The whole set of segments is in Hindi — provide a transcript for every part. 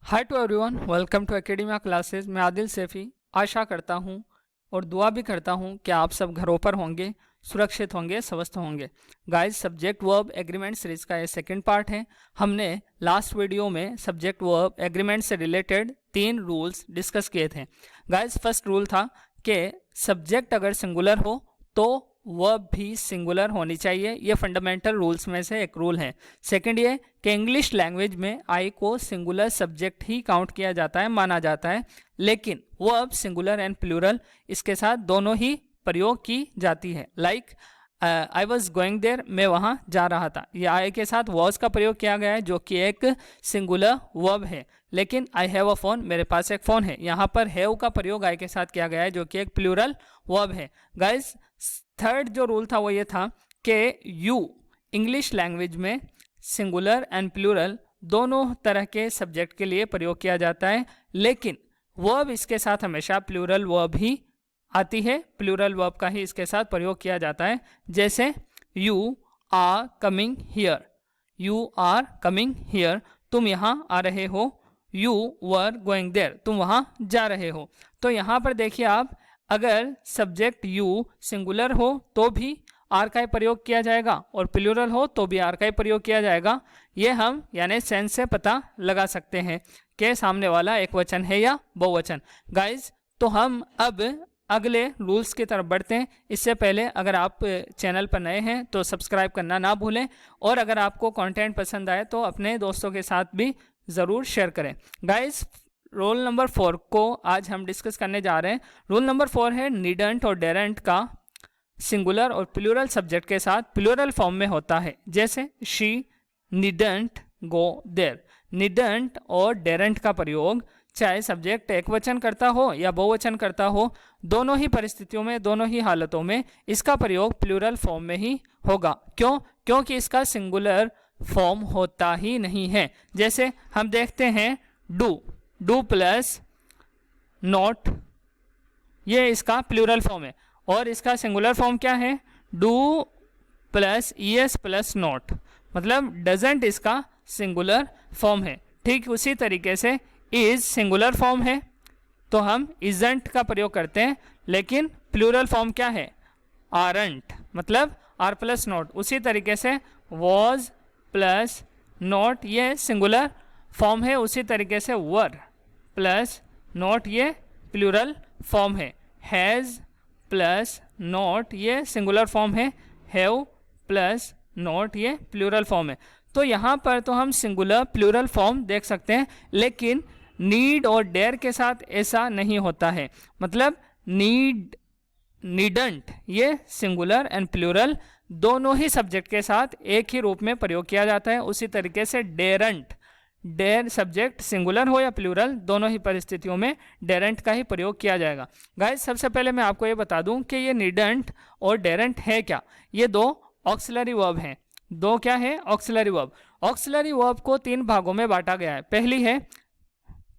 Hi to everyone, welcome to academia classes. मैं आदिल सैफ़ी आशा करता हूँ और दुआ भी करता हूँ कि आप सब घरों पर होंगे, सुरक्षित होंगे, स्वस्थ होंगे। Guys, subject verb agreement series का ये सेकंड पार्ट है। हमने लास्ट वीडियो में सब्जेक्ट वर्ब एग्रीमेंट से रिलेटेड 3 रूल्स डिस्कस किए थे। गाइस, फर्स्ट रूल था कि सब्जेक्ट अगर सिंगुलर हो तो वर्ब भी सिंगुलर होनी चाहिए। ये फंडामेंटल रूल्स में से एक रूल है। सेकंड ये कि इंग्लिश लैंग्वेज में आई को सिंगुलर सब्जेक्ट ही काउंट किया जाता है, माना जाता है, लेकिन वर्ब सिंगुलर एंड प्लूरल इसके साथ दोनों ही प्रयोग की जाती है। Like I was going there, मैं वहाँ जा रहा था। ये आई के साथ वॉज का प्रयोग किया गया है जो कि एक सिंगुलर वर्ब है। लेकिन आई हैव अ फोन, मेरे पास एक फ़ोन है, यहाँ पर हैव का प्रयोग आई के साथ किया गया है जो कि एक प्लूरल वर्ब है। गाइस, थर्ड जो रूल था वो ये था कि यू इंग्लिश लैंग्वेज में सिंगुलर एंड प्लूरल दोनों तरह के सब्जेक्ट के लिए प्रयोग किया जाता है, लेकिन वर्ब इसके साथ हमेशा प्लूरल वर्ब ही आती है, प्लूरल वर्ब का ही इसके साथ प्रयोग किया जाता है। जैसे you are coming here, you are coming here, तुम यहाँ आ रहे हो। यू वर गोइंग देयर, तुम वहाँ जा रहे हो। तो यहाँ पर देखिए आप, अगर सब्जेक्ट यू सिंगुलर हो तो भी आर का प्रयोग किया जाएगा और प्लूरल हो तो भी आर का प्रयोग किया जाएगा। ये हम यानी सेंस से पता लगा सकते हैं कि सामने वाला एक वचन है या बहुवचन। गाइज, तो हम अब अगले रूल्स की तरफ बढ़ते हैं। इससे पहले अगर आप चैनल पर नए हैं तो सब्सक्राइब करना ना भूलें, और अगर आपको कंटेंट पसंद आए तो अपने दोस्तों के साथ भी ज़रूर शेयर करें। गाइज, रूल नंबर 4 को आज हम डिस्कस करने जा रहे हैं। रूल नंबर 4 है नीडंट और डेरेंट का सिंगुलर और प्लूरल सब्जेक्ट के साथ प्लूरल फॉर्म में होता है। जैसे she needn't go there. Needn't और डेरेंट का प्रयोग चाहे सब्जेक्ट एक वचन करता हो या बहुवचन करता हो, दोनों ही परिस्थितियों में, दोनों ही हालतों में इसका प्रयोग प्लूरल फॉर्म में ही होगा। क्यों? क्योंकि इसका सिंगुलर फॉर्म होता ही नहीं है। जैसे हम देखते हैं डू प्लस नॉट, ये इसका प्लूरल फॉर्म है, और इसका सिंगुलर फॉर्म क्या है? Do plus ES plus not, मतलब डजंट इसका सिंगुलर फॉर्म है। ठीक उसी तरीके से इज सिंगुलर फॉर्म है तो हम इजंट का प्रयोग करते हैं, लेकिन प्लूरल फॉर्म क्या है? आरंट, मतलब आर प्लस नॉट। उसी तरीके से वॉज प्लस नॉट ये सिंगुलर फॉर्म है, उसी तरीके से वर प्लस नॉट ये प्लूरल फॉर्म है। हैज़ प्लस नॉट ये सिंगुलर फॉर्म है, हैव प्लस नॉट ये प्लूरल फॉर्म है। तो यहाँ पर तो हम सिंगुलर प्लूरल फॉर्म देख सकते हैं, लेकिन नीड और डेयर के साथ ऐसा नहीं होता है। मतलब नीडंट ये सिंगुलर एंड प्लूरल दोनों ही सब्जेक्ट के साथ एक ही रूप में प्रयोग किया जाता है। उसी तरीके से डेरंट, डेर सब्जेक्ट सिंगुलर हो या प्लूरल, दोनों ही परिस्थितियों में डेरेंट का ही प्रयोग किया जाएगा। गाइस, सबसे पहले मैं आपको ये बता दूं कि ये नीडंट और डेरेंट है क्या। ये दो ऑक्सिलरी वर्ब हैं। दो क्या है? Auxiliary verb. ऑक्सिलरी वर्ब को 3 भागों में बांटा गया है। पहली है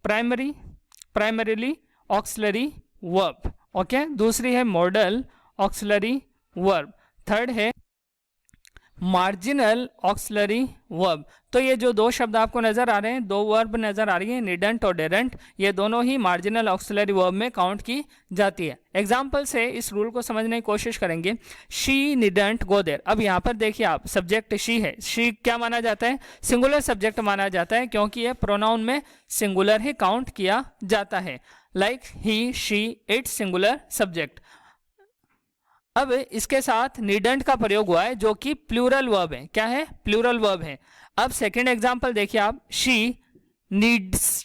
प्राइमरीली ऑक्सिलरी वर्ब, ओके। दूसरी है मॉडल ऑक्सिलरी वर्ब। थर्ड है मार्जिनल ऑक्सिलरी वर्ब। तो ये जो 2 शब्द आपको नजर आ रहे हैं, 2 वर्ब नजर आ रही है, नीडंट और डेरेंट, ये दोनों ही मार्जिनल ऑक्सिलरी वर्ब में काउंट की जाती है। एग्जाम्पल से इस रूल को समझने की कोशिश करेंगे। She needn't go there. अब यहाँ पर देखिए आप, सब्जेक्ट शी है। शी क्या माना जाता है? सिंगुलर सब्जेक्ट माना जाता है, क्योंकि यह प्रोनाउन में सिंगुलर ही काउंट किया जाता है। Like he, she, it's singular subject. अब इसके साथ नीडंट का प्रयोग हुआ है जो कि प्लूरल वर्ब है। क्या है? प्लूरल वर्ब है। अब सेकंड एग्जांपल देखिए आप, शी नीड्स,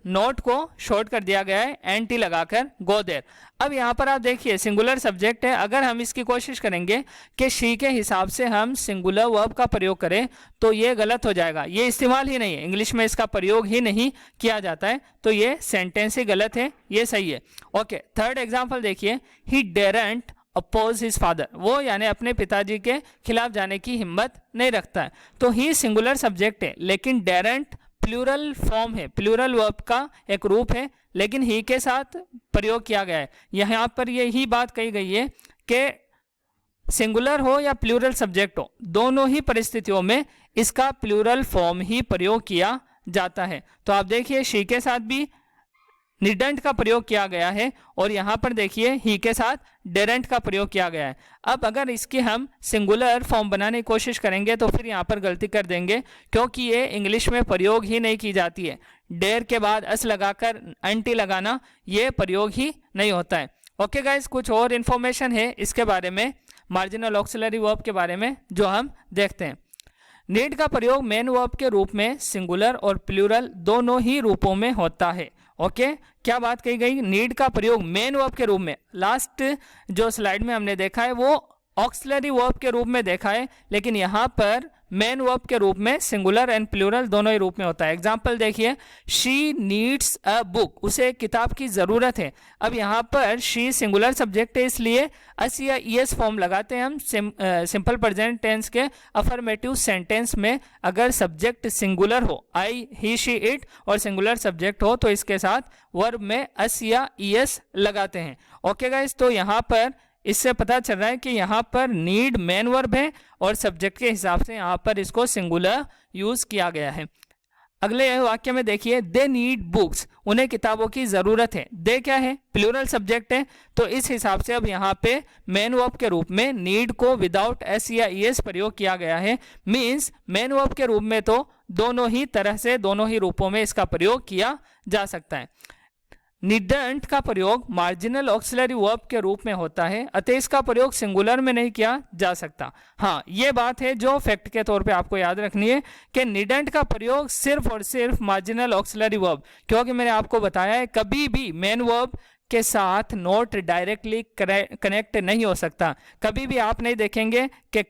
नोट को शॉर्ट कर दिया गया है एन टी लगाकर, गो देयर। अब यहाँ पर आप देखिए सिंगुलर सब्जेक्ट है। अगर हम इसकी कोशिश करेंगे कि शी के हिसाब से हम सिंगुलर वर्ब का प्रयोग करें तो ये गलत हो जाएगा। ये इस्तेमाल ही नहीं है, इंग्लिश में इसका प्रयोग ही नहीं किया जाता है, तो ये सेंटेंस ही गलत है, ये सही है। ओके, थर्ड एग्जाम्पल देखिए, ही डेरेंट अपोज हिज फादर। वो यानी अपने पिताजी के खिलाफ जाने की हिम्मत नहीं रखता है। तो ही सिंगुलर सब्जेक्ट है, लेकिन डेरेंट प्लूरल फॉर्म है, प्लूरल वर्ब का एक रूप है, लेकिन ही के साथ प्रयोग किया गया है। यहाँ पर यही बात कही गई है कि सिंगुलर हो या प्लूरल सब्जेक्ट हो, दोनों ही परिस्थितियों में इसका प्लूरल फॉर्म ही प्रयोग किया जाता है। तो आप देखिए शी के साथ भी निडंट का प्रयोग किया गया है और यहाँ पर देखिए ही के साथ डेरेंट का प्रयोग किया गया है। अब अगर इसकी हम सिंगुलर फॉर्म बनाने की कोशिश करेंगे तो फिर यहाँ पर गलती कर देंगे, क्योंकि ये इंग्लिश में प्रयोग ही नहीं की जाती है। डेर के बाद अस लगाकर एंटी लगाना ये प्रयोग ही नहीं होता है। ओके गाइस, कुछ और इन्फॉर्मेशन है इसके बारे में, मार्जिनल ऑक्सिलरी वर्ब के बारे में, जो हम देखते हैं। नीड का प्रयोग मेन वर्ब के रूप में सिंगुलर और प्लूरल दोनों ही रूपों में होता है। ओके, क्या बात कही गई? नीड का प्रयोग मेन वर्ब के रूप में, लास्ट जो स्लाइड में हमने देखा है वो ऑक्सिलरी वर्ब के रूप में देखा है, लेकिन यहाँ पर मेन वर्ब के रूप में सिंगुलर एंड प्लूरल दोनों ही रूप में होता है। एग्जाम्पल देखिए, शी नीड्स अ बुक, उसे किताब की जरूरत है। अब यहाँ पर शी सिंगुलर सब्जेक्ट है, इसलिए अस या ईएस फॉर्म लगाते हैं हम सिंपल प्रेजेंट टेंस के अफर्मेटिव सेंटेंस में। अगर सब्जेक्ट सिंगुलर हो, आई ही शी इट, और सिंगुलर सब्जेक्ट हो तो इसके साथ वर्ब में अस या ईएस लगाते हैं। ओके गाइस, तो यहाँ पर इससे पता चल रहा है कि यहाँ पर नीड मेन वर्ब है और सब्जेक्ट के हिसाब से यहाँ पर इसको सिंगुलर यूज किया गया है। अगले वाक्य में देखिए, दे नीड बुक्स, उन्हें किताबों की जरूरत है। दे क्या है? प्लूरल सब्जेक्ट है, तो इस हिसाब से अब यहाँ पे मेन वर्ब के रूप में नीड को विदाउट एस या ईएस प्रयोग किया गया है। मीन्स मेन वर्ब के रूप में तो दोनों ही तरह से, दोनों ही रूपों में इसका प्रयोग किया जा सकता है। निडंट का प्रयोग मार्जिनल ऑक्सिलरी वर्ब के रूप में होता है, अतः इसका प्रयोग सिंगुलर में नहीं किया जा सकता। हाँ, ये बात है जो फैक्ट के तौर पे आपको याद रखनी है कि निडंट का प्रयोग सिर्फ और सिर्फ मार्जिनल ऑक्सिलरी वर्ब, क्योंकि मैंने आपको बताया है कभी भी मेन वर्ब के साथ नोट डायरेक्टली कनेक्ट नहीं हो सकता। कभी भी आप नहीं देखेंगे कि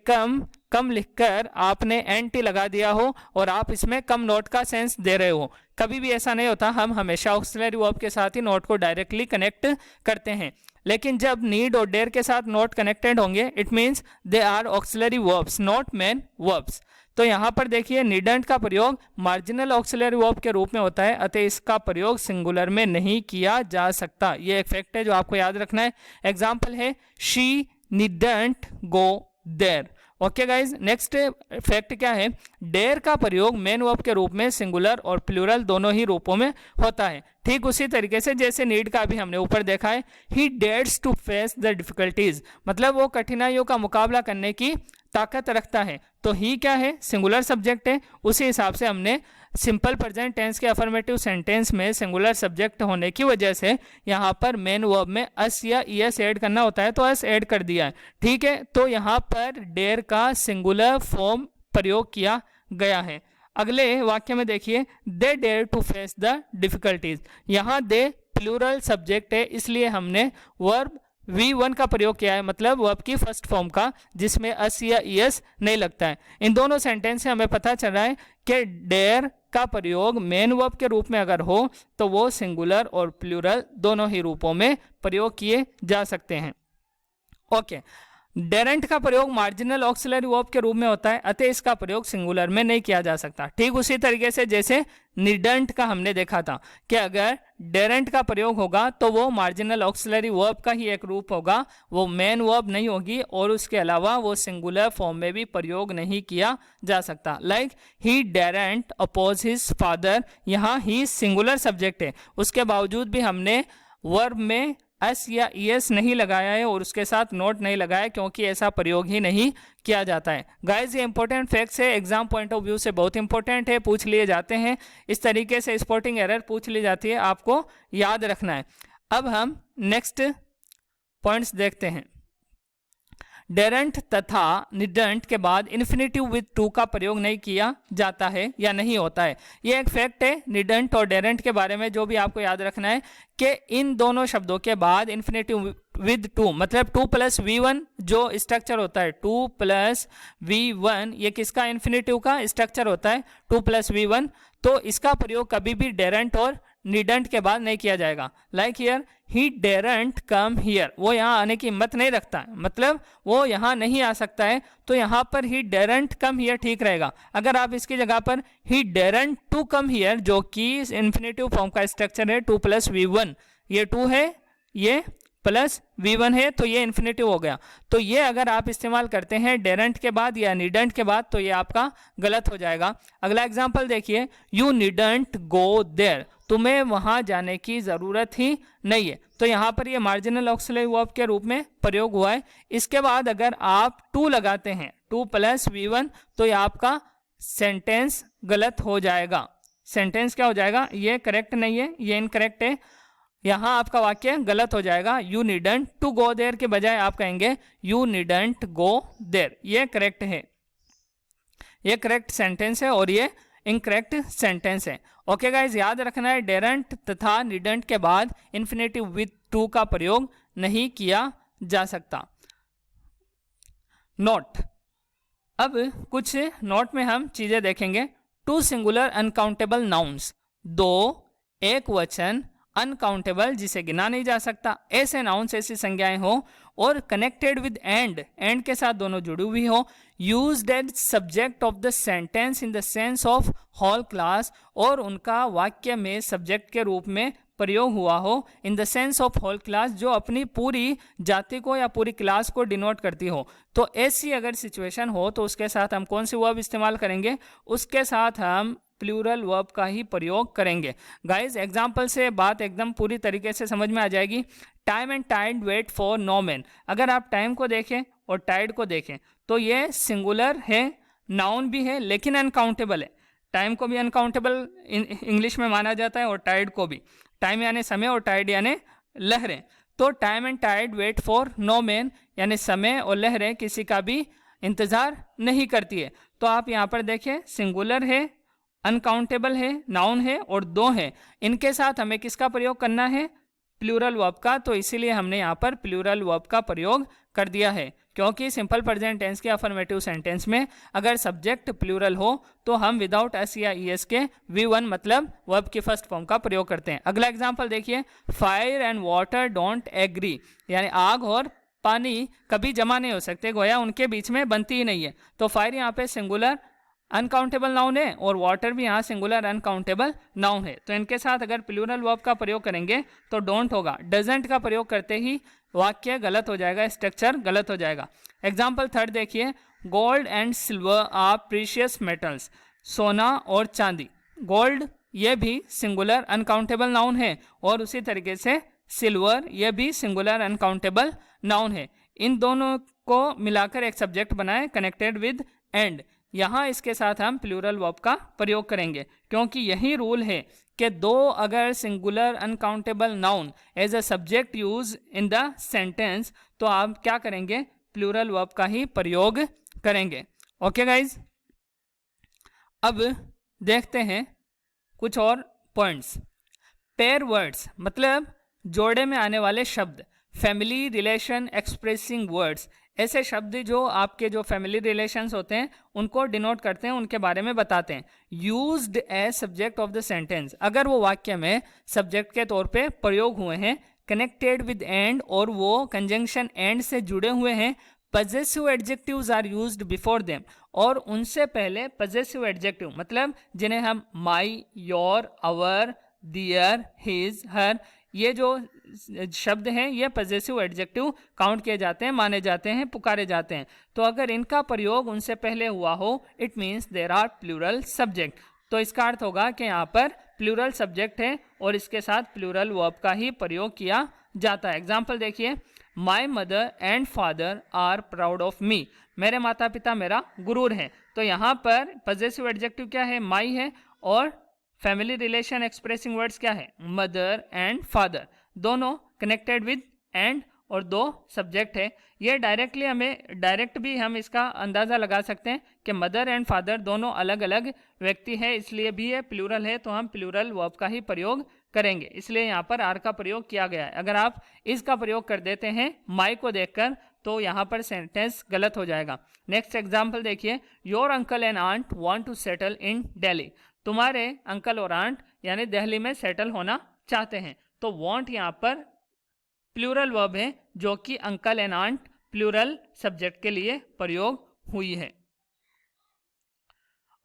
कम लिखकर आपने एंटी लगा दिया हो और आप इसमें कम नोट का सेंस दे रहे हो, कभी भी ऐसा नहीं होता। हम हमेशा ऑक्सिलरी वर्ब के साथ ही नोट को डायरेक्टली कनेक्ट करते हैं। लेकिन जब नीड और डेयर के साथ नोट कनेक्टेड होंगे, it means they are auxiliary verbs not main verbs. तो यहाँ पर देखिए, निडंट का प्रयोग मार्जिनल ऑक्सिलरी वर्ब के रूप में होता है, अतः इसका प्रयोग सिंगुलर में नहीं किया जा सकता। ये एक फैक्ट है जो आपको याद रखना है। एग्जाम्पल है, she needn't go there. Okay guys, next fact क्या है? डेयर का प्रयोग मेन वर्ब के रूप में सिंगुलर और प्लूरल दोनों ही रूपों में होता है। ठीक उसी तरीके से जैसे नीड का भी हमने ऊपर देखा है, he dares to face the difficulties, मतलब वो कठिनाइयों का मुकाबला करने की ताकत रखता है। तो ही क्या है? सिंगुलर सब्जेक्ट है, उसी हिसाब से हमने सिंपल प्रेजेंट टेंस के अफर्मेटिव सेंटेंस में सिंगुलर सब्जेक्ट होने की वजह से यहाँ पर मेन वर्ब में अस या ईएस ऐड करना होता है, तो अस ऐड कर दिया है। ठीक है, तो यहाँ पर डेयर का सिंगुलर फॉर्म प्रयोग किया गया है। अगले वाक्य में देखिए, they dare to face the difficulties, यहाँ दे प्लूरल सब्जेक्ट है, इसलिए हमने वर्ब V1 का प्रयोग किया है, मतलब वर्ब की फर्स्ट फॉर्म का, जिसमें अस या ईएस नहीं लगता है। इन दोनों सेंटेंस से हमें पता चल रहा है कि डेयर का प्रयोग मेन वर्ब के रूप में अगर हो तो वो सिंगुलर और प्लूरल दोनों ही रूपों में प्रयोग किए जा सकते हैं। ओके, डेरेंट का प्रयोग मार्जिनल ऑक्सिलरी वर्ब के रूप में होता है, अतः इसका प्रयोग सिंगुलर में नहीं किया जा सकता। ठीक उसी तरीके से जैसे निडंट का हमने देखा था कि अगर डेरेंट का प्रयोग होगा तो वो मार्जिनल ऑक्सिलरी वर्ब का ही एक रूप होगा, वो मेन वर्ब नहीं होगी, और उसके अलावा वो सिंगुलर फॉर्म में भी प्रयोग नहीं किया जा सकता। Like he daren't oppose his father, यहाँ ही सिंगुलर सब्जेक्ट है, उसके बावजूद भी हमने वर्ब में एस या ईएस नहीं लगाया है और उसके साथ नोट नहीं लगाया, क्योंकि ऐसा प्रयोग ही नहीं किया जाता है। गाइस, ये इंपॉर्टेंट फैक्ट्स है, एग्जाम पॉइंट ऑफ व्यू से बहुत इंपॉर्टेंट है, पूछ लिए जाते हैं। इस तरीके से स्पॉटिंग एरर पूछ ली जाती है, आपको याद रखना है। अब हम नेक्स्ट पॉइंट्स देखते हैं। डेरेंट तथा निडंट के बाद इन्फिनेटिव विद टू का प्रयोग नहीं किया जाता है या नहीं होता है। ये एक फैक्ट है निडंट और डेरेंट के बारे में, जो भी आपको याद रखना है कि इन दोनों शब्दों के बाद इन्फिनेटिव विद टू, मतलब 2 + V1 जो स्ट्रक्चर होता है, 2 + V1, ये किसका? इन्फिनेटिव का स्ट्रक्चर होता है 2 + V1। तो इसका प्रयोग कभी भी डेरेंट और निडंट के बाद नहीं किया जाएगा। Like here, he डेरेंट come here, वो यहाँ आने की हिम्मत नहीं रखता है, मतलब वो यहाँ नहीं आ सकता है, तो यहाँ पर ही डेरेंट कम हियर ठीक रहेगा। अगर आप इसकी जगह पर ही डेरेंट टू कम हियर, जो कि इन्फिनेटिव फॉर्म का स्ट्रक्चर है 2 + V1, ये 2 है, ये प्लस V1 है तो ये इन्फिनेटिव हो गया। तो ये अगर आप इस्तेमाल करते हैं डेरेंट के बाद या नीडेंट के बाद तो ये आपका गलत हो जाएगा। अगला एग्जाम्पल देखिए, यू नीडेंट गो देयर, तुम्हें वहां जाने की ज़रूरत ही नहीं है। तो यहाँ पर ये मार्जिनल ऑक्सिलरी वर्ब के रूप में प्रयोग हुआ है। इसके बाद अगर आप टू लगाते हैं, टू प्लस V1, तो ये आपका सेंटेंस गलत हो जाएगा। सेंटेंस क्या हो जाएगा, ये करेक्ट नहीं है, ये इनकरेक्ट है। यहाँ आपका वाक्य गलत हो जाएगा। You needn't to go there के बजाय आप कहेंगे यू नीडंट गो देयर। ये करेक्ट है, ये करेक्ट सेंटेंस है और ये इनकरेक्ट सेंटेंस है। ओके गाइज, याद रखना है डेरेंट तथा नीडंट के बाद इन्फिनेटिव विथ टू का प्रयोग नहीं किया जा सकता। नोट, अब कुछ नोट में हम चीजें देखेंगे। टू सिंगुलर अनकाउंटेबल नाउन्स, दो एक वचन अनकाउंटेबल जिसे गिना नहीं जा सकता ऐसे नाउन्स, ऐसी संज्ञाएं हो और कनेक्टेड विद एंड के साथ दोनों जुड़ी हुई हो, used as subject of the sentence in the sense of whole class, और उनका वाक्य में सब्जेक्ट के रूप में प्रयोग हुआ हो in the sense of whole class, जो अपनी पूरी जाति को या पूरी क्लास को डिनोट करती हो। तो ऐसी अगर सिचुएशन हो तो उसके साथ हम कौन सी वर्ब इस्तेमाल करेंगे, उसके साथ हम प्लूरल वर्ब का ही प्रयोग करेंगे। गाइज एग्जाम्पल से बात एकदम पूरी तरीके से समझ में आ जाएगी। Time and tide wait for no man, अगर आप टाइम को देखें और टाइड को देखें तो ये सिंगुलर है, नाउन भी है लेकिन अनकाउंटेबल है। टाइम को भी अनकाउंटेबल इंग्लिश में माना जाता है और टाइड को भी। टाइम यानी समय और टाइड यानी लहरें। तो time and tide wait for no man यानी समय और लहरें किसी का भी इंतजार नहीं करती है। तो आप यहाँ पर देखें, सिंगुलर है, अनकाउंटेबल है, नाउन है और दो है। इनके साथ हमें किसका प्रयोग करना है, प्लूरल वर्ब का। तो इसीलिए हमने यहाँ पर प्लूरल वर्ब का प्रयोग कर दिया है, क्योंकि सिंपल प्रेजेंट टेंस के अफर्मेटिव सेंटेंस में अगर सब्जेक्ट प्लूरल हो तो हम विदाउट एस या ईएस के V1 मतलब वर्ब की फर्स्ट फॉर्म का प्रयोग करते हैं। अगला एग्जांपल देखिए, fire and water don't agree, यानी आग और पानी कभी जमा नहीं हो सकते, गोया उनके बीच में बनती ही नहीं है। तो फायर यहाँ पे सिंगुलर अनकाउंटेबल नाउन है और वाटर भी यहाँ सिंगुलर अनकाउंटेबल नाउन है। तो इनके साथ अगर प्लूरल वर्ब का प्रयोग करेंगे तो डोंट होगा। डजंट का प्रयोग करते ही वाक्य गलत हो जाएगा, स्ट्रक्चर गलत हो जाएगा। एग्जाम्पल थर्ड देखिए, gold and silver are precious metals, सोना और चांदी। गोल्ड ये भी सिंगुलर अनकाउंटेबल नाउन है और उसी तरीके से सिल्वर ये भी सिंगुलर अनकाउंटेबल नाउन है। इन दोनों को मिलाकर एक सब्जेक्ट बनाए कनेक्टेड विद एंड। यहाँ इसके साथ हम प्लूरल वर्ब का प्रयोग करेंगे, क्योंकि यही रूल है कि दो अगर singular uncountable noun as a subject use in the sentence तो आप क्या करेंगे, प्लूरल वर्ब का ही प्रयोग करेंगे। ओके गाइज, अब देखते हैं कुछ और पॉइंट्स। पेयर वर्ड्स मतलब जोड़े में आने वाले शब्द, फैमिली रिलेशन एक्सप्रेसिंग वर्ड्स, ऐसे शब्द जो आपके जो फैमिली रिलेशंस होते हैं उनको डिनोट करते हैं, उनके बारे में बताते हैं। Used as subject of the sentence, अगर वो वाक्य में सब्जेक्ट के तौर पे प्रयोग हुए हैं। कनेक्टेड विद एंड, और वो कंजंक्शन एंड से जुड़े हुए हैं। Possessive adjectives are used before them, और उनसे पहले पजेसिव एडजेक्टिव मतलब जिन्हें हम my, your, our, their, his, her, ये जो शब्द हैं ये पजेसिव एडजेक्टिव काउंट किए जाते हैं, माने जाते हैं, पुकारे जाते हैं। तो अगर इनका प्रयोग उनसे पहले हुआ हो it means there are plural subject. तो इसका अर्थ होगा कि यहाँ पर प्लूरल सब्जेक्ट है और इसके साथ प्लूरल वर्ब का ही प्रयोग किया जाता है। एग्जाम्पल देखिए, my mother and father are proud of me, मेरे माता पिता मेरा गुरूर है। तो यहाँ पर पजेसिव एडजेक्टिव क्या है, माई है, और फैमिली रिलेशन एक्सप्रेसिंग वर्ड्स क्या है, मदर एंड फादर, दोनों कनेक्टेड विद एंड और दो सब्जेक्ट है। ये डायरेक्टली हमें डायरेक्ट भी हम इसका अंदाज़ा लगा सकते हैं कि मदर एंड फादर दोनों अलग अलग व्यक्ति है, इसलिए भी ये प्लूरल है तो हम प्लूरल वर्ब का ही प्रयोग करेंगे, इसलिए यहाँ पर आर का प्रयोग किया गया है। अगर आप इसका प्रयोग कर देते हैं माई को देखकर तो यहाँ पर सेंटेंस गलत हो जाएगा। नेक्स्ट एग्जाम्पल देखिए, your uncle and aunt want to settle in Delhi, तुम्हारे अंकल और आंट यानी दिल्ली में सेटल होना चाहते हैं। तो वांट यहाँ पर प्लूरल वर्ब है जो कि uncle and aunt plural subject के लिए प्रयोग हुई है।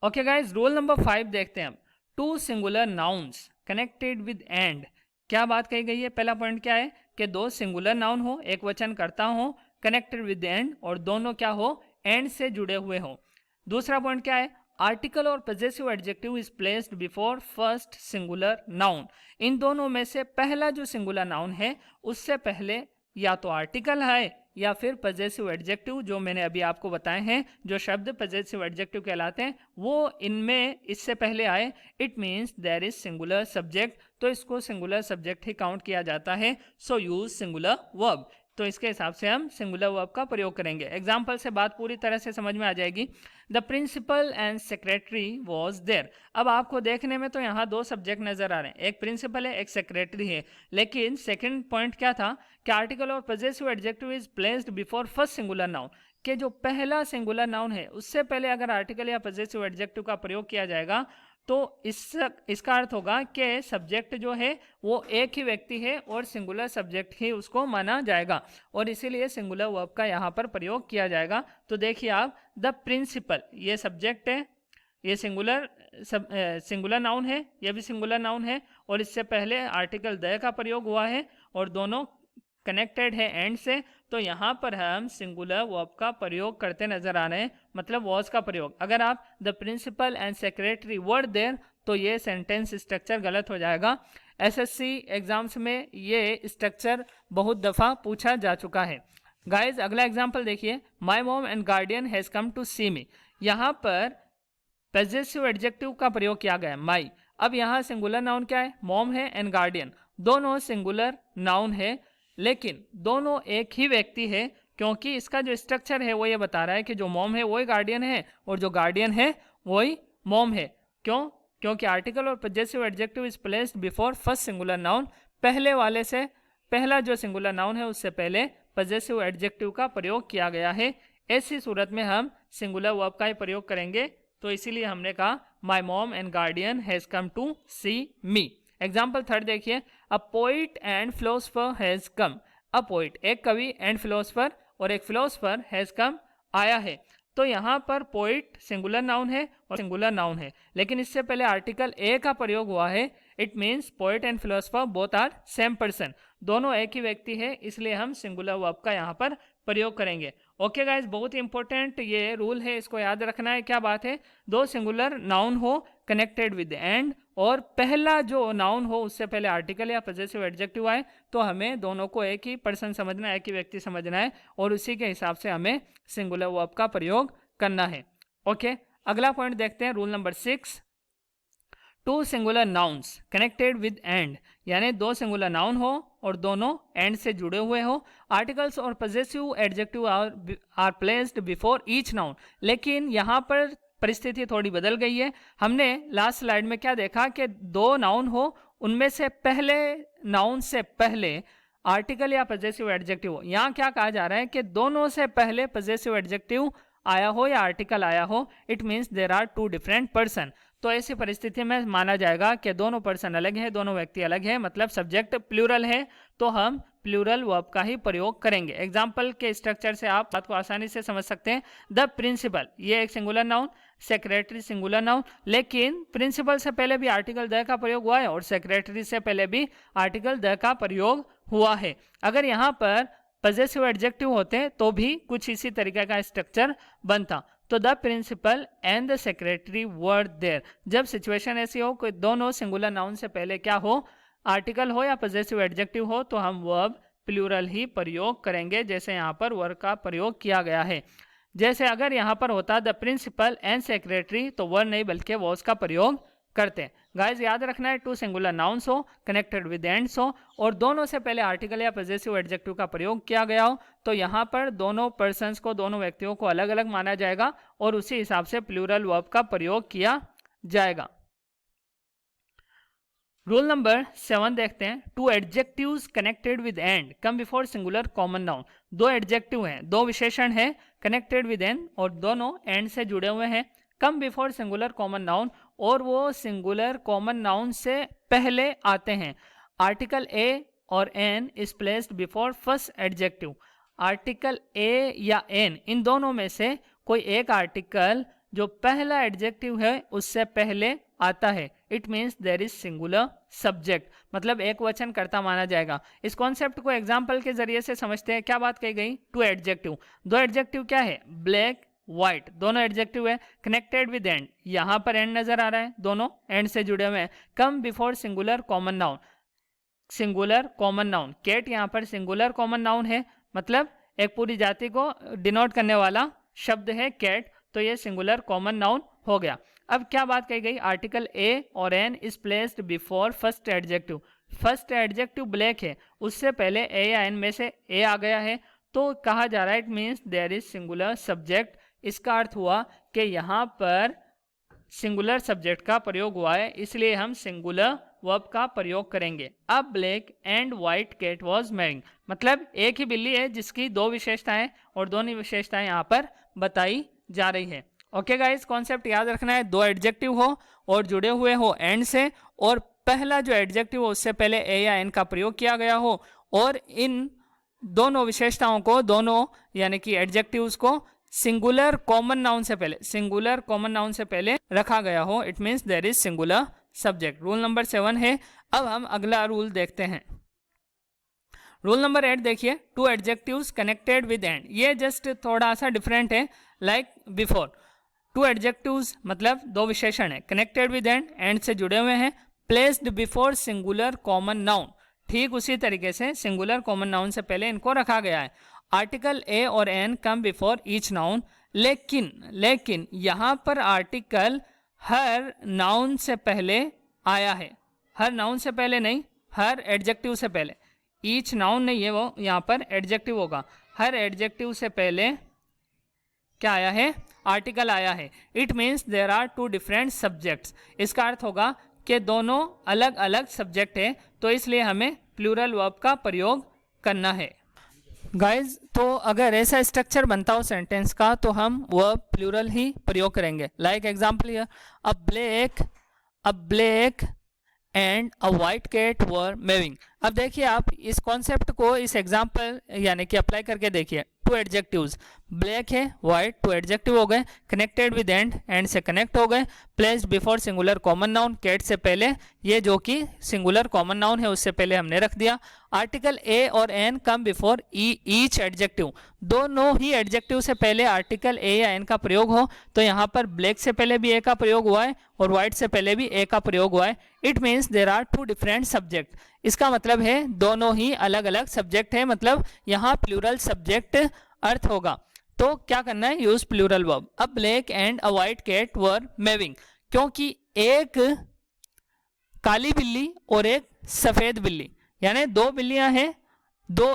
ओके गाइस, रूल नंबर 5 देखते हैं हम। Two singular nouns connected with and, क्या बात कही गई है, पहला पॉइंट क्या है, कि दो सिंगुलर नाउन हो, एक वचन करता हो, कनेक्टेड विद एंड, और दोनों क्या हो, एंड से जुड़े हुए हो। दूसरा पॉइंट क्या है, आर्टिकल और possessive adjective is placed before first singular noun. इन दोनों में से पहला जो सिंगुलर नाउन है उससे पहले या तो आर्टिकल है या फिर पजेसिव एडजेक्टिव, जो मैंने अभी आपको बताए हैं, जो शब्द पजेसिव एडजेक्टिव कहलाते हैं वो इनमें इससे पहले आए। It means there is singular subject, तो इसको सिंगुलर सब्जेक्ट ही काउंट किया जाता है। सो यूज सिंगुलर वर्ब, तो इसके हिसाब से हम सिंगुलर वर्ब का प्रयोग करेंगे। एग्जाम्पल से बात पूरी तरह से समझ में आ जाएगी। The principal and secretary was there. अब आपको देखने में तो यहाँ दो सब्जेक्ट नजर आ रहे हैं, एक प्रिंसिपल है, एक सेक्रेटरी है, लेकिन सेकंड पॉइंट क्या था कि आर्टिकल और possessive adjective is placed before first singular noun, कि जो पहला सिंगुलर नाउन है उससे पहले अगर आर्टिकल या पजेसिव एडजेक्टिव का प्रयोग किया जाएगा तो इसका अर्थ होगा कि सब्जेक्ट जो है वो एक ही व्यक्ति है और सिंगुलर सब्जेक्ट ही उसको माना जाएगा, और इसीलिए सिंगुलर वर्ब का यहाँ पर प्रयोग किया जाएगा। तो देखिए आप, द प्रिंसिपल ये सब्जेक्ट है, ये सिंगुलर नाउन है, ये भी सिंगुलर नाउन है, और इससे पहले आर्टिकल द का प्रयोग हुआ है और दोनों कनेक्टेड है एंड से, तो यहाँ पर हम सिंगुलर वर्ब का प्रयोग करते नजर आ रहे हैं, मतलब वॉज का प्रयोग। अगर आप the principal and secretary were there तो ये सेंटेंस स्ट्रक्चर गलत हो जाएगा। एसएससी एग्जाम्स में ये स्ट्रक्चर बहुत दफ़ा पूछा जा चुका है। गाइज अगला एग्जाम्पल देखिए, my mom and guardian has come to see me. यहाँ पर पजेसिव एडजेक्टिव का प्रयोग किया गया है, माई। अब यहाँ सिंगुलर नाउन क्या है, मॉम है एंड गार्डियन, दोनों सिंगुलर नाउन है, लेकिन दोनों एक ही व्यक्ति है, क्योंकि इसका जो स्ट्रक्चर है वो ये बता रहा है कि जो मॉम है वही गार्डियन है और जो गार्डियन है वही मॉम है। क्यों? क्योंकि आर्टिकल और possessive adjective is placed before first singular noun, पहले वाले से पहला जो सिंगुलर नाउन है उससे पहले पजेसिव एडजेक्टिव का प्रयोग किया गया है। ऐसी सूरत में हम सिंगुलर वर्ब का ही प्रयोग करेंगे, तो इसीलिए हमने कहा my mom and guardian has come to see me. Example third देखिए, a poet and philosopher has come. A poet एक कवि एंड फिलोसफर और एक फिलोसफर हैज कम आया है, तो यहाँ पर पोइट सिंगुलर नाउन है और सिंगुलर नाउन है, लेकिन इससे पहले आर्टिकल ए का प्रयोग हुआ है। It means poet and philosopher both are same person, दोनों एक ही व्यक्ति है, इसलिए हम सिंगुलर वर्ब का यहाँ पर प्रयोग करेंगे। ओके गाइज, बहुत इंपॉर्टेंट ये रूल है, इसको याद रखना है। क्या बात है, दो सिंगुलर नाउन हो कनेक्टेड विद एंड और पहला जो नाउन हो उससे पहले आर्टिकल या पजेसिव एडजेक्टिव आए, तो हमें दोनों को एक ही पर्सन समझना है, एक ही व्यक्ति समझना है, और उसी के हिसाब से हमें सिंगुलर वर्ब का प्रयोग करना है। ओके, अगला पॉइंट देखते हैं, rule number 6। Two singular nouns connected with and, यानी दो सिंगुलर नाउन हो और दोनों एंड से जुड़े हुए हो। आर्टिकल्स और possessive adjective are placed before each noun, लेकिन यहाँ पर परिस्थिति थोड़ी बदल गई है। हमने लास्ट स्लाइड में क्या देखा कि दो नाउन हो, उनमें से पहले नाउन से पहले आर्टिकल या पजेसिव एडजेक्टिव हो। यहाँ क्या कहा जा रहा है कि दोनों से पहले पजेसिव एडजेक्टिव आया हो या आर्टिकल आया हो, it means there are two different person. तो ऐसी परिस्थिति में माना जाएगा कि दोनों पर्सन अलग हैं, दोनों व्यक्ति अलग हैं, मतलब सब्जेक्ट प्लूरल है, तो हम प्लूरल वर्ब का ही प्रयोग करेंगे। एग्जाम्पल के स्ट्रक्चर से आप बात को आसानी से समझ सकते हैं। द प्रिंसिपल ये एक singular noun, secretary singular noun, लेकिन प्रिंसिपल से पहले भी आर्टिकल द का प्रयोग हुआ है और सेक्रेटरी से पहले भी आर्टिकल द का प्रयोग हुआ है। अगर यहाँ पर पजेसिव एडजेक्टिव होते तो भी कुछ इसी तरीके का स्ट्रक्चर बनता। तो the principal and the secretary were there, जब सिचुएशन ऐसी हो कि दोनों सिंगुलर नाउन से पहले क्या हो, आर्टिकल हो या पजेसिव एडजेक्टिव हो, तो हम वर्ब प्लूरल ही प्रयोग करेंगे, जैसे यहाँ पर वर्ब का प्रयोग किया गया है। जैसे अगर यहाँ पर होता द प्रिंसिपल एंड सेक्रेटरी, तो वर्ब नहीं बल्कि वॉज का प्रयोग करते हैं। गाइस याद रखना है, टू सिंगुलर नाउन्स हो कनेक्टेड विद एंड्स हो और दोनों से पहले आर्टिकल या पजेसिव एडजेक्टिव का प्रयोग किया गया हो, तो यहाँ पर दोनों पर्सन्स को, दोनों व्यक्तियों को अलग अलग माना जाएगा और उसी हिसाब से प्लूरल वर्ब का प्रयोग किया जाएगा। रूल नंबर 7 देखते हैं। Two adjectives connected with and come before singular common noun. दो एडजेक्टिव हैं, दो विशेषण हैं कनेक्टेड विद एंड और दोनों एंड से जुड़े हुए हैं। Come before singular common noun, और वो सिंगुलर कॉमन नाउन से पहले आते हैं। आर्टिकल ए और an is placed before first adjective. Article a या एन इन दोनों में से कोई एक आर्टिकल जो पहला एडजेक्टिव है उससे पहले आता है, it means there is singular subject, मतलब एक वचन कर्ता माना जाएगा। इस कॉन्सेप्ट को एग्जाम्पल के जरिए से समझते हैं। क्या बात कही गई? टू एडजेक्टिव, दो एडजेक्टिव क्या है? ब्लैक व्हाइट, दोनों एडजेक्टिव है। कनेक्टेड विद एंड, यहां पर एंड नजर आ रहा है, दोनों एंड से जुड़े हुए हैं। Come before singular common noun, singular common noun, cat यहाँ पर सिंगुलर कॉमन नाउन है, मतलब एक पूरी जाति को डिनोट करने वाला शब्द है कैट, तो ये सिंगुलर कॉमन नाउन हो गया। अब क्या बात कही गई? आर्टिकल ए और an is placed before first adjective. First adjective black है, उससे पहले ए या एन में से ए आ गया है, तो कहा जा रहा है it means there is singular subject. इसका अर्थ हुआ कि यहाँ पर सिंगुलर सब्जेक्ट का प्रयोग हुआ है, इसलिए हम सिंगुलर वर्ब का प्रयोग करेंगे। अब black and white cat was marrying, मतलब एक ही बिल्ली है जिसकी दो विशेषताएं और दोनों विशेषताएं यहाँ पर बताई जा रही है। ओके गाइस, कॉन्सेप्ट याद रखना है, दो एडजेक्टिव हो और जुड़े हुए हो एंड से, और पहला जो एडजेक्टिव हो उससे पहले ए या एन का प्रयोग किया गया हो, और इन दोनों विशेषताओं को, दोनों यानी कि एडजेक्टिव्स को सिंगुलर कॉमन नाउन से पहले, सिंगुलर कॉमन नाउन से पहले रखा गया हो, it means there is singular subject. Rule number 7 है। अब हम अगला रूल देखते हैं। रूल नंबर 8 देखिए, two adjectives connected with and, ये जस्ट थोड़ा सा डिफरेंट है लाइक बिफोर। टू एडजेक्टिव्स मतलब दो विशेषण है, कनेक्टेड विद एंड से जुड़े हुए हैं, placed before singular common noun, ठीक उसी तरीके से सिंगुलर कॉमन नाउन से पहले इनको रखा गया है। आर्टिकल ए और an come before each noun, लेकिन यहाँ पर आर्टिकल हर नाउन से पहले आया है, हर नाउन से पहले नहीं, हर एडजेक्टिव से पहले। ईच नाउन नहीं है, वो यहाँ पर एडजेक्टिव होगा। हर एडजेक्टिव से पहले क्या आया है? आर्टिकल आया है। It means there are two different subjects, इसका अर्थ होगा कि दोनों अलग अलग सब्जेक्ट है, तो इसलिए हमें प्लूरल वर्ब का प्रयोग करना है। गाइज, तो अगर ऐसा स्ट्रक्चर बनता हो सेंटेंस का तो हम वर्ब प्लूरल ही प्रयोग करेंगे। Like example here, a black and a white cat were mewing. अब देखिए आप इस कॉन्सेप्ट को इस एग्जाम्पल यानी कि अप्लाई करके देखिए। टू एडजेक्टिव्स, ब्लैक है व्हाइट, टू एडजेक्टिव हो गए, कनेक्टेड विद एंड से कनेक्ट हो गए, placed before singular common noun, cat से पहले, ये जो कि सिंगुलर कॉमन नाउन है उससे पहले हमने रख दिया। आर्टिकल ए और an come before each adjective, दोनों ही एडजेक्टिव से पहले आर्टिकल ए या एन का प्रयोग हो, तो यहाँ पर ब्लैक से पहले भी ए का प्रयोग हुआ है और व्हाइट से पहले भी ए का प्रयोग हुआ है। It means there are two different subject, इसका मतलब है दोनों ही अलग अलग सब्जेक्ट है, मतलब यहाँ प्लूरल सब्जेक्ट अर्थ होगा। तो क्या करना है? Use plural verb. अब black and a white cat were mewing, क्योंकि एक काली बिल्ली और एक सफेद बिल्ली, यानी दो बिल्लियां हैं,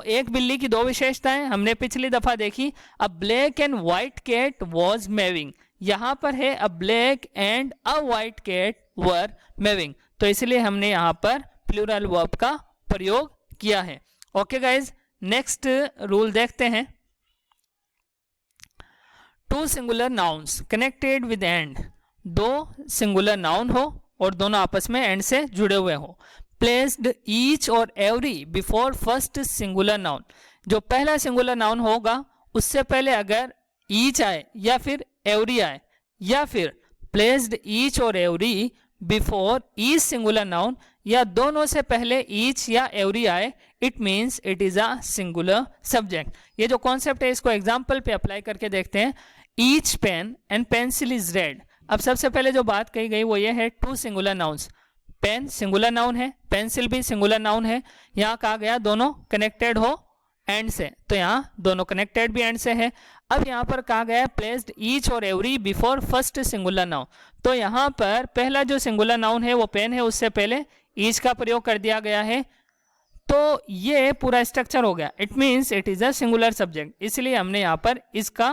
एक बिल्ली की दो विशेषताएं हमने पिछली दफा देखी। A black and white cat was mewing, यहां पर है a black and a white cat were mewing, तो इसलिए हमने यहां पर प्लूरल वर्ब का प्रयोग किया है। ओके गाइज, नेक्स्ट रूल देखते हैं। Two singular nouns connected with and, दो सिंगुलर नाउन हो और दोनों आपस में एंड से जुड़े हुए हो, प्लेस्ड ईच और every before first singular noun, जो पहला सिंगुलर नाउन होगा उससे पहले अगर ईच आए या फिर एवरी आए, या फिर प्लेस्ड ईच और every before each singular noun, या दोनों से पहले ईच या एवरी आए, it means it is a singular subject. ये जो कॉन्सेप्ट है इसको एग्जाम्पल पे अप्लाई करके देखते हैं। Each pen and pencil is red, अब सबसे पहले जो बात कही गई वो ये है two singular nouns, pen singular noun है, पेंसिल भी सिंगुलर नाउन है, यहाँ कहा गया दोनों कनेक्टेड हो एंड से, तो यहाँ दोनों कनेक्टेड भी एंड से है। अब यहाँ पर कहा गया प्लेस्ड ईच और every before first singular noun, तो यहाँ पर पहला जो सिंगुलर नाउन है वो पेन है, उससे पहले ईच का प्रयोग कर दिया गया है, तो ये पूरा स्ट्रक्चर हो गया। It means it is a singular subject, इसलिए हमने यहाँ पर इसका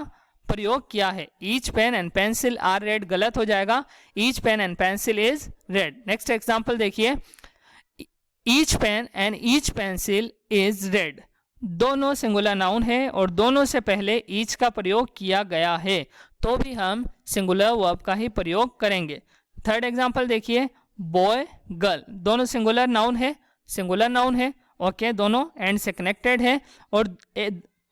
प्रयोग किया है। Each pen and pencil are red गलत हो जाएगा, each pen and pencil is red. Next example देखिए, each pen and each pencil is red, दोनों सिंगुलर नाउन है और दोनों से पहले ईच का प्रयोग किया गया है, तो भी हम सिंगुलर वर्ब का ही प्रयोग करेंगे। थर्ड एग्जाम्पल देखिए, बॉय गर्ल, दोनों सिंगुलर नाउन है, ओके, दोनों एंड से कनेक्टेड है और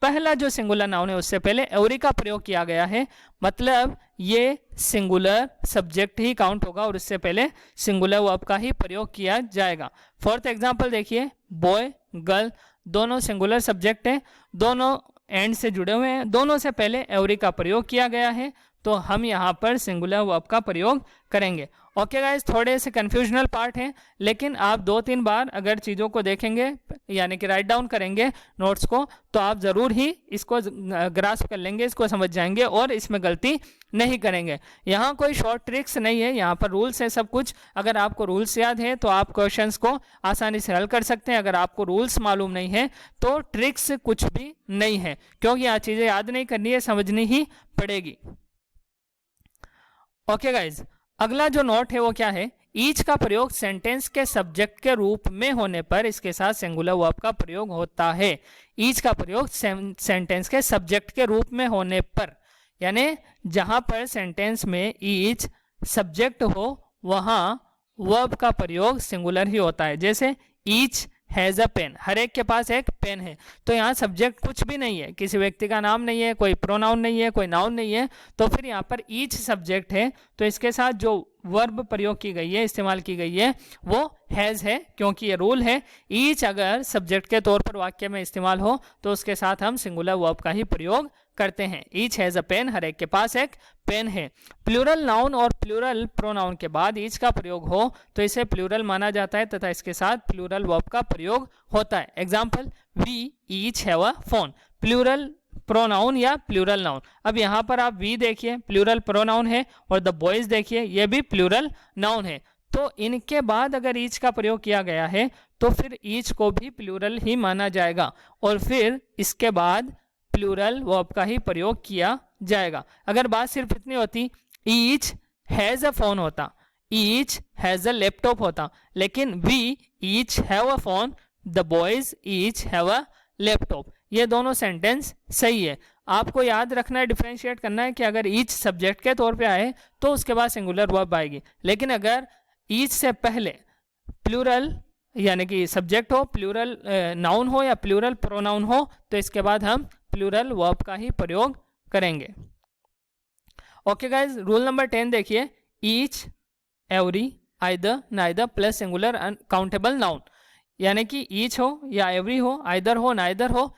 पहला जो सिंगुलर नाउन है उससे पहले एवरी का प्रयोग किया गया है, मतलब ये सिंगुलर सब्जेक्ट ही काउंट होगा और उससे पहले सिंगुलर वर्ब का ही प्रयोग किया जाएगा। फोर्थ एग्जांपल देखिए, बॉय गर्ल दोनों सिंगुलर सब्जेक्ट हैं, दोनों एंड से जुड़े हुए हैं, दोनों से पहले एवरी का प्रयोग किया गया है, तो हम यहाँ पर सिंगुलर वर्ब का प्रयोग करेंगे। ओके गाइस, थोड़े से कंफ्यूजनल पार्ट हैं, लेकिन आप 2-3 बार अगर चीज़ों को देखेंगे यानी कि राइट डाउन करेंगे नोट्स को, तो आप ज़रूर ही इसको ग्रास्प कर लेंगे, इसको समझ जाएंगे और इसमें गलती नहीं करेंगे। यहाँ कोई शॉर्ट ट्रिक्स नहीं है, यहाँ पर रूल्स है सब कुछ। अगर आपको रूल्स याद है तो आप क्वेश्चंस को आसानी से हल कर सकते हैं। अगर आपको रूल्स मालूम नहीं है तो ट्रिक्स कुछ भी नहीं है, क्योंकि यहाँ चीज़ें याद नहीं करनी है, समझनी ही पड़ेगी। ओके गाइज, अगला जो नोट है वो क्या है, ईच का प्रयोग सेंटेंस के सब्जेक्ट के रूप में होने पर इसके साथ सिंगुलर वर्ब का प्रयोग होता है। ईच का प्रयोग सेंटेंस के सब्जेक्ट के रूप में होने पर, यानी जहां पर सेंटेंस में ईच सब्जेक्ट हो वहां वर्ब का प्रयोग सिंगुलर ही होता है। जैसे ईच हैज़ अ पेन, हर एक के पास एक पेन है, तो यहाँ सब्जेक्ट कुछ भी नहीं है, किसी व्यक्ति का नाम नहीं है, कोई प्रोनाउन नहीं है, कोई नाउन नहीं है, तो फिर यहाँ पर ईच सब्जेक्ट है, तो इसके साथ जो वर्ब प्रयोग की गई है, इस्तेमाल की गई है, वो हैज़ है, क्योंकि ये रूल है। ईच अगर सब्जेक्ट के तौर पर वाक्य में इस्तेमाल हो तो उसके साथ हम सिंगुलर वर्ब का ही प्रयोग करते हैं। ईच हैज़ अ पेन, हर एक के पास एक पेन है। प्लूरल नाउन और प्लूरल प्रोनाउन के बाद ईच का प्रयोग हो तो इसे प्लूरल माना जाता है तथा इसके साथ प्लूरल वर्ब का प्रयोग होता है। Example, we each have a phone, plural pronoun या प्लूरल नाउन। अब यहाँ पर आप वी देखिए प्लूरल प्रोनाउन है, और द बॉयज देखिए ये भी प्लूरल नाउन है, तो इनके बाद अगर ईच का प्रयोग किया गया है तो फिर ईच को भी प्लूरल ही माना जाएगा, और फिर इसके बाद प्लूरल वर्ब का ही प्रयोग किया जाएगा। अगर बात सिर्फ इतनी होती, ईच हैज़ अ फोन होता, ईच हैज़ अ लैपटॉप होता, लेकिन we each have a phone, the boys each have a laptop, ये दोनों सेंटेंस सही है। आपको याद रखना है, डिफरेंशिएट करना है कि अगर ईच सब्जेक्ट के तौर पे आए तो उसके बाद सिंगुलर वर्ब आएगी, लेकिन अगर ईच से पहले प्लूरल यानी कि सब्जेक्ट हो, प्लूरल नाउन हो या प्लूरल प्रोनाउन हो, तो इसके बाद हम प्लूरल वर्ब का ही प्रयोग करेंगे। ओके गाइज, रूल नंबर 10 देखिए, each every either neither plus singular uncountable noun, यानी कि ईच हो या एवरी हो, आइदर हो नाइदर हो,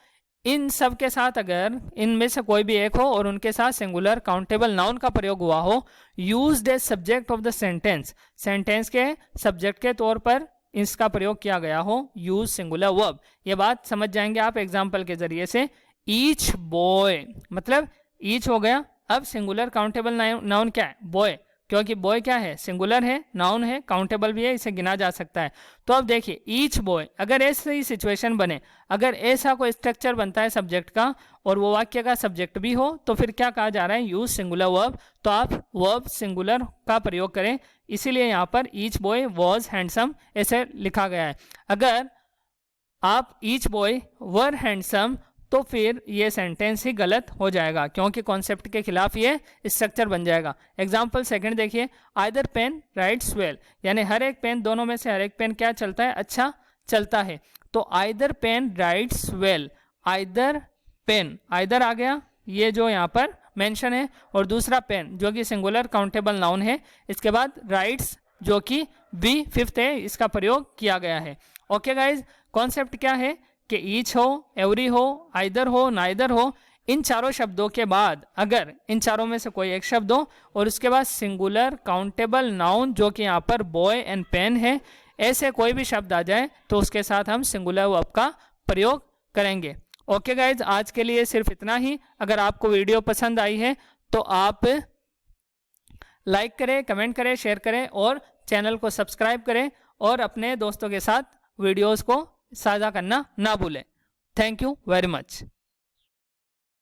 इन सब के साथ अगर इनमें से कोई भी एक हो और उनके साथ सिंगुलर काउंटेबल नाउन का प्रयोग हुआ हो, used as subject of the sentence, sentence के सब्जेक्ट के तौर पर इसका प्रयोग किया गया हो, यूज सिंगुलर वर्ब। ये बात समझ जाएंगे आप एग्जाम्पल के जरिए से। ईच बॉय, मतलब ईच हो गया, अब सिंगुलर काउंटेबल नाउन क्या है, बॉय, क्योंकि बॉय क्या है, सिंगुलर है, नाउन है, काउंटेबल भी है, इसे गिना जा सकता है। तो अब देखिए ईच बॉय, अगर ऐसी सिचुएशन बने, अगर ऐसा कोई स्ट्रक्चर बनता है सब्जेक्ट का और वो वाक्य का सब्जेक्ट भी हो, तो फिर क्या कहा जा रहा है, यूज सिंगुलर वर्ब, तो आप वर्ब सिंगुलर का प्रयोग करें, इसीलिए यहाँ पर ईच बॉय वॉज हैंडसम ऐसे लिखा गया है। अगर आप ईच बॉय वर हैंडसम, तो फिर ये सेंटेंस ही गलत हो जाएगा, क्योंकि कॉन्सेप्ट के खिलाफ ये स्ट्रक्चर बन जाएगा। एग्जाम्पल सेकंड देखिए, आइदर पेन राइट्स वेल, यानी हर एक पेन, दोनों में से हर एक पेन क्या चलता है, अच्छा चलता है, तो either pen writes well, either pen, either आ गया ये जो यहाँ पर मेंशन है, और दूसरा पेन जो कि सिंगुलर काउंटेबल नाउन है, इसके बाद राइट्स जो कि बी फिफ्थ है, इसका प्रयोग किया गया है। ओके गाइज, कॉन्सेप्ट क्या है कि ईच हो, एवरी हो, आइदर हो, नाइदर हो, इन चारों शब्दों के बाद अगर इन चारों में से कोई एक शब्द हो और उसके बाद सिंगुलर काउंटेबल नाउन जो कि यहाँ पर बॉय एंड पेन है, ऐसे कोई भी शब्द आ जाए तो उसके साथ हम सिंगुलर वर्ब का प्रयोग करेंगे। ओके गाइज, आज के लिए सिर्फ इतना ही। अगर आपको वीडियो पसंद आई है तो आप लाइक करें, कमेंट करें, शेयर करें और चैनल को सब्सक्राइब करें, और अपने दोस्तों के साथ वीडियोस को साझा करना ना भूलें। Thank you very much.